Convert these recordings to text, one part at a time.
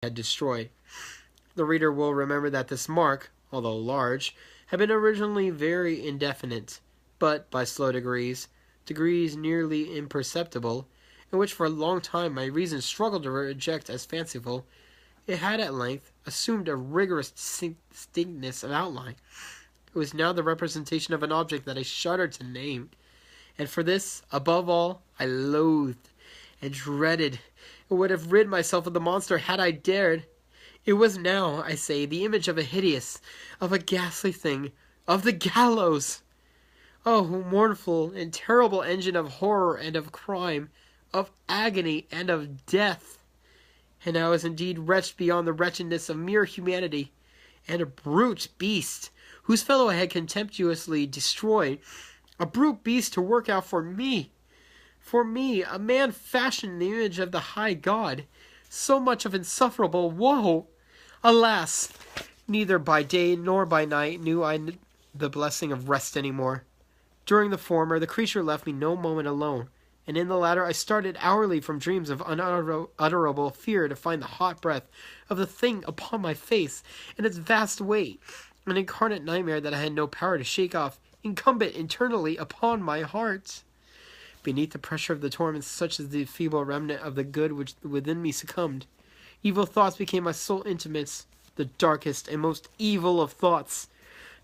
had destroyed. The reader will remember that this mark, although large, had been originally very indefinite, but by slow degrees nearly imperceptible, and which for a long time my reason struggled to reject as fanciful, it had at length assumed a rigorous distinctness of outline. It was now the representation of an object that I shuddered to name, and for this, above all, I loathed and dreaded, and would have rid myself of the monster had I dared. It was now, I say, the image of a hideous, of a ghastly thing, of the gallows. Oh, mournful and terrible engine of horror and of crime, of agony and of death! And I was indeed wretched beyond the wretchedness of mere humanity, and a brute beast, whose fellow I had contemptuously destroyed, a brute beast to work out for me, a man fashioned in the image of the high God, so much of insufferable woe! Alas! Neither by day nor by night knew I the blessing of rest any more. During the former, the creature left me no moment alone, and in the latter I started hourly from dreams of unutterable fear to find the hot breath of the thing upon my face, and its vast weight, an incarnate nightmare that I had no power to shake off, incumbent internally upon my heart. Beneath the pressure of the torments, such as the feeble remnant of the good which within me succumbed, evil thoughts became my sole intimates, the darkest and most evil of thoughts.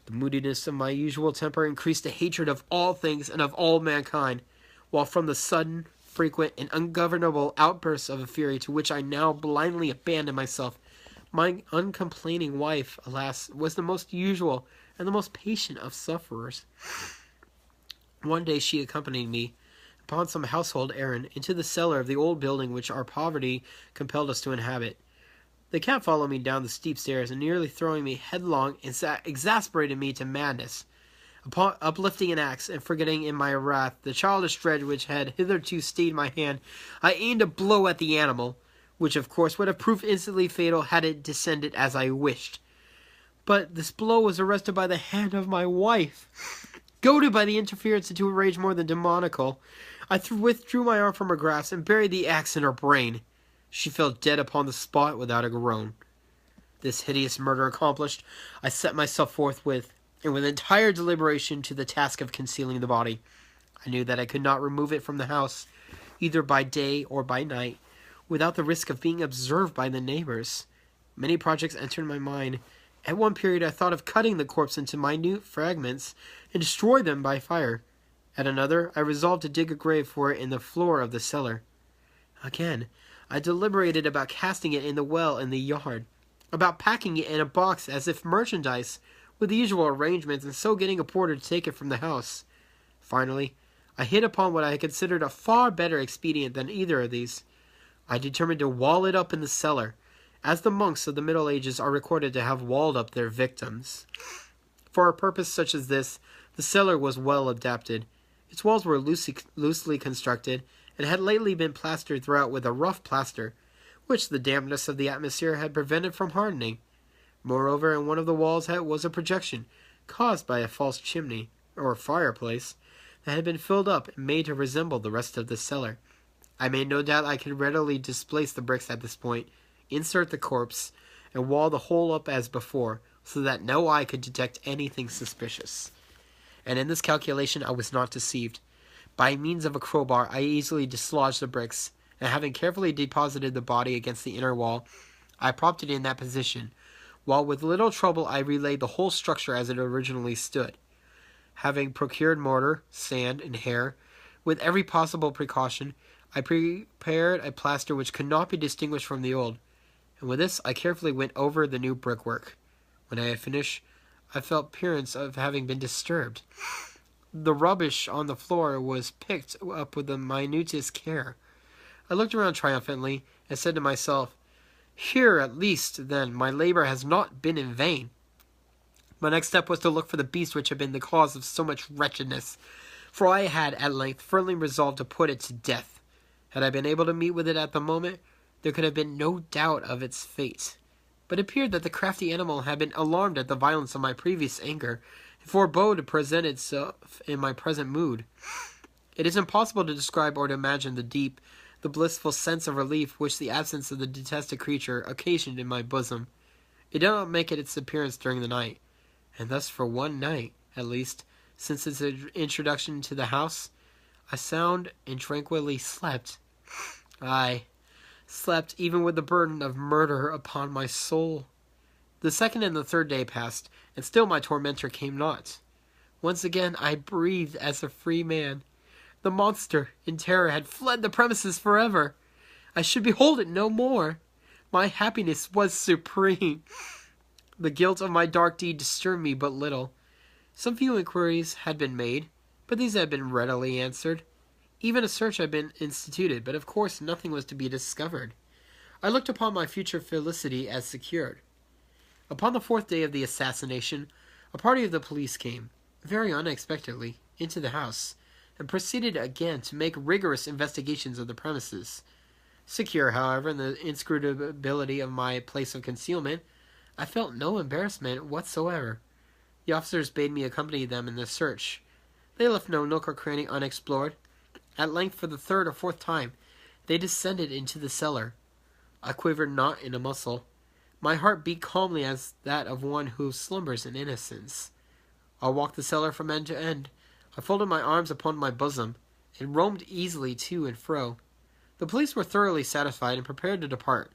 The moodiness of my usual temper increased a hatred of all things and of all mankind, while from the sudden, frequent, and ungovernable outbursts of a fury to which I now blindly abandoned myself, my uncomplaining wife, alas, was the most usual and the most patient of sufferers. One day she accompanied me, upon some household errand, into the cellar of the old building which our poverty compelled us to inhabit. The cat followed me down the steep stairs, and nearly throwing me headlong, exasperated me to madness. Upon uplifting an axe, and forgetting in my wrath the childish dread which had hitherto stayed my hand, I aimed a blow at the animal, which of course would have proved instantly fatal had it descended as I wished. But this blow was arrested by the hand of my wife. Goaded by the interference into a rage more than demoniacal, I withdrew my arm from her grasp and buried the axe in her brain. She fell dead upon the spot without a groan. This hideous murder accomplished, I set myself forthwith, and with entire deliberation, to the task of concealing the body. I knew that I could not remove it from the house, either by day or by night, without the risk of being observed by the neighbors. Many projects entered my mind. At one period I thought of cutting the corpse into minute fragments and destroy them by fire. At another, I resolved to dig a grave for it in the floor of the cellar. Again, I deliberated about casting it in the well in the yard, about packing it in a box as if merchandise, with the usual arrangements, and so getting a porter to take it from the house. Finally, I hit upon what I had considered a far better expedient than either of these. I determined to wall it up in the cellar, as the monks of the Middle Ages are recorded to have walled up their victims. For a purpose such as this, the cellar was well adapted. Its walls were loosely constructed, and had lately been plastered throughout with a rough plaster, which the dampness of the atmosphere had prevented from hardening. Moreover, in one of the walls was a projection, caused by a false chimney, or fireplace, that had been filled up and made to resemble the rest of the cellar. I made no doubt I could readily displace the bricks at this point, insert the corpse, and wall the whole up as before, so that no eye could detect anything suspicious. And in this calculation I was not deceived. By means of a crowbar I easily dislodged the bricks, and having carefully deposited the body against the inner wall, I propped it in that position, while with little trouble I relaid the whole structure as it originally stood. Having procured mortar, sand, and hair, with every possible precaution, I prepared a plaster which could not be distinguished from the old, and with this I carefully went over the new brickwork. When I had finished, I felt appearance of having been disturbed. The rubbish on the floor was picked up with the minutest care. I looked around triumphantly, and said to myself, "Here, at least, then, my labor has not been in vain." My next step was to look for the beast which had been the cause of so much wretchedness, for I had, at length, firmly resolved to put it to death. Had I been able to meet with it at the moment, there could have been no doubt of its fate. But it appeared that the crafty animal had been alarmed at the violence of my previous anger, and forebore to present itself in my present mood. It is impossible to describe or to imagine the the blissful sense of relief which the absence of the detested creature occasioned in my bosom. It did not make its appearance during the night, and thus for one night, at least, since its introduction to the house, I sound and tranquilly slept. I slept even with the burden of murder upon my soul. The second and the third day passed, and still my tormentor came not. Once again I breathed as a free man. The monster, in terror, had fled the premises forever. I should behold it no more. My happiness was supreme. The guilt of my dark deed disturbed me but little. Some few inquiries had been made, but these had been readily answered. Even a search had been instituted, but of course nothing was to be discovered. I looked upon my future felicity as secured. Upon the fourth day of the assassination, a party of the police came, very unexpectedly, into the house, and proceeded again to make rigorous investigations of the premises. Secure, however, in the inscrutability of my place of concealment, I felt no embarrassment whatsoever. The officers bade me accompany them in this search. They left no nook or cranny unexplored. At length, for the third or fourth time, they descended into the cellar. I quivered not in a muscle. My heart beat calmly as that of one who slumbers in innocence. I walked the cellar from end to end. I folded my arms upon my bosom, and roamed easily to and fro. The police were thoroughly satisfied and prepared to depart.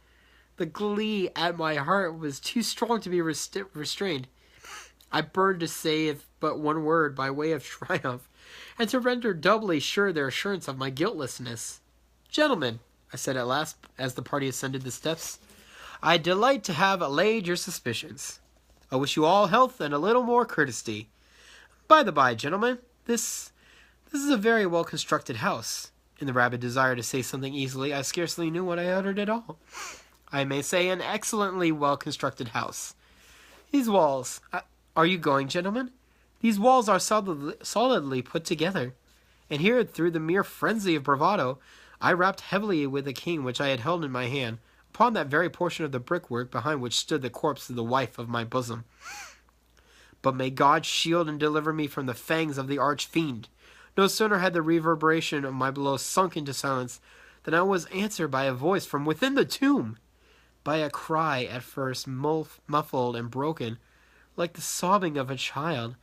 The glee at my heart was too strong to be restrained. I burned to say but one word by way of triumph, and to render doubly sure their assurance of my guiltlessness. "Gentlemen," I said at last, as the party ascended the steps, "I delight to have allayed your suspicions. I wish you all health and a little more courtesy. By the by, gentlemen, this is a very well-constructed house." In the rabid desire to say something easily, I scarcely knew what I uttered at all. "I may say an excellently well-constructed house. These walls... Are you going, gentlemen? These walls are solidly put together. And here, through the mere frenzy of bravado, I rapped heavily with the cane which I had held in my hand, upon that very portion of the brickwork behind which stood the corpse of the wife of my bosom. But may God shield and deliver me from the fangs of the arch-fiend! No sooner had the reverberation of my blow sunk into silence than I was answered by a voice from within the tomb, by a cry at first muffled and broken, like the sobbing of a child,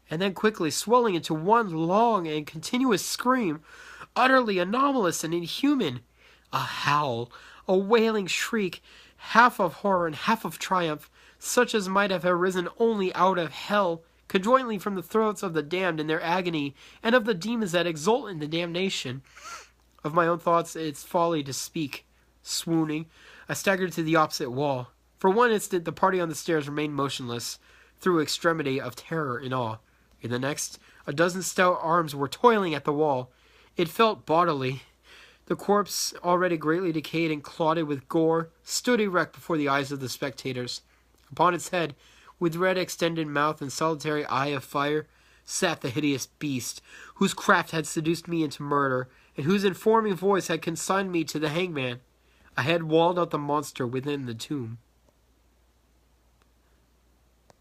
and then quickly swelling into one long and continuous scream, utterly anomalous and inhuman. A howl, a wailing shriek, half of horror and half of triumph, such as might have arisen only out of hell, conjointly from the throats of the damned in their agony, and of the demons that exult in the damnation. Of my own thoughts it's folly to speak. Swooning, I staggered to the opposite wall. For one instant the party on the stairs remained motionless, through extremity of terror and awe. In the next, a dozen stout arms were toiling at the wall. It felt bodily. The corpse, already greatly decayed and clotted with gore, stood erect before the eyes of the spectators. Upon its head, with red extended mouth and solitary eye of fire, sat the hideous beast, whose craft had seduced me into murder, and whose informing voice had consigned me to the hangman. I had walled out the monster within the tomb.